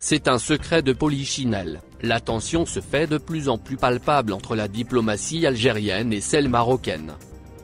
C'est un secret de polichinelle, la tension se fait de plus en plus palpable entre la diplomatie algérienne et celle marocaine.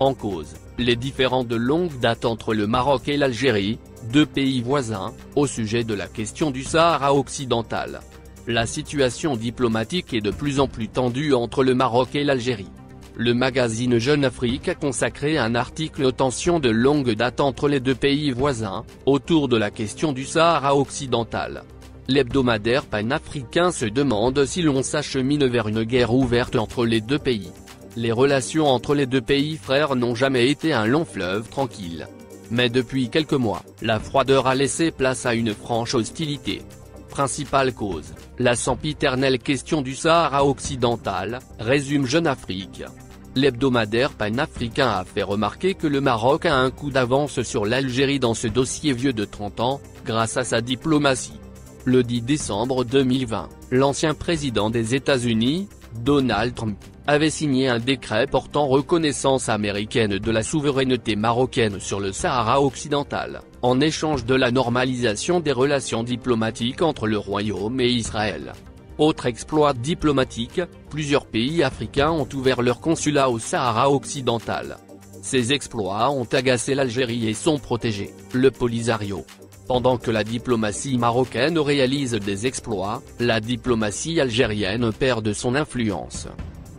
En cause, les différends de longue date entre le Maroc et l'Algérie, deux pays voisins, au sujet de la question du Sahara occidental. La situation diplomatique est de plus en plus tendue entre le Maroc et l'Algérie. Le magazine Jeune Afrique a consacré un article aux tensions de longue date entre les deux pays voisins, autour de la question du Sahara occidental. L'hebdomadaire panafricain se demande si l'on s'achemine vers une guerre ouverte entre les deux pays. Les relations entre les deux pays frères n'ont jamais été un long fleuve tranquille. Mais depuis quelques mois, la froideur a laissé place à une franche hostilité. Principale cause, la sempiternelle question du Sahara occidental, résume Jeune Afrique. L'hebdomadaire panafricain a fait remarquer que le Maroc a un coup d'avance sur l'Algérie dans ce dossier vieux de 30 ans, grâce à sa diplomatie. Le 10 décembre 2020, l'ancien président des États-Unis, Donald Trump, avait signé un décret portant reconnaissance américaine de la souveraineté marocaine sur le Sahara occidental, en échange de la normalisation des relations diplomatiques entre le Royaume et Israël. Autre exploit diplomatique, plusieurs pays africains ont ouvert leur consulat au Sahara occidental. Ces exploits ont agacé l'Algérie et son protégé, le Polisario. Pendant que la diplomatie marocaine réalise des exploits, la diplomatie algérienne perd de son influence.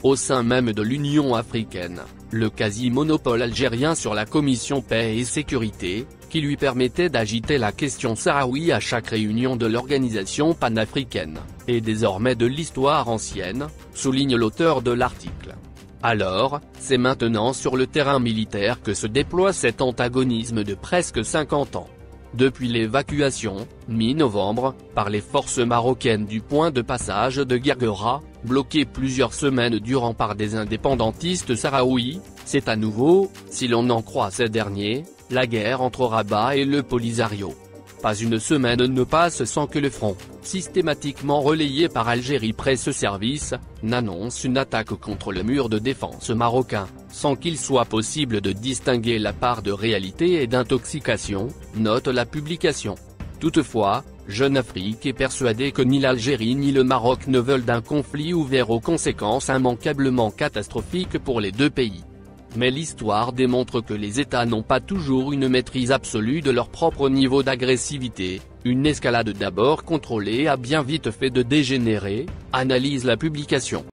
Au sein même de l'Union africaine, le quasi-monopole algérien sur la commission paix et sécurité, qui lui permettait d'agiter la question sahraoui à chaque réunion de l'organisation panafricaine, est désormais de l'histoire ancienne, souligne l'auteur de l'article. Alors, c'est maintenant sur le terrain militaire que se déploie cet antagonisme de presque 50 ans. Depuis l'évacuation, mi-novembre, par les forces marocaines du point de passage de Guerguera, bloqué plusieurs semaines durant par des indépendantistes sahraouis, c'est à nouveau, si l'on en croit ces derniers, la guerre entre Rabat et le Polisario. Pas une semaine ne passe sans que le front, systématiquement relayé par Algérie Presse Service, n'annonce une attaque contre le mur de défense marocain, sans qu'il soit possible de distinguer la part de réalité et d'intoxication, note la publication. Toutefois, Jeune Afrique est persuadé que ni l'Algérie ni le Maroc ne veulent d'un conflit ouvert aux conséquences immanquablement catastrophiques pour les deux pays. Mais l'histoire démontre que les États n'ont pas toujours une maîtrise absolue de leur propre niveau d'agressivité, une escalade d'abord contrôlée a bien vite fait de dégénérer, analyse la publication.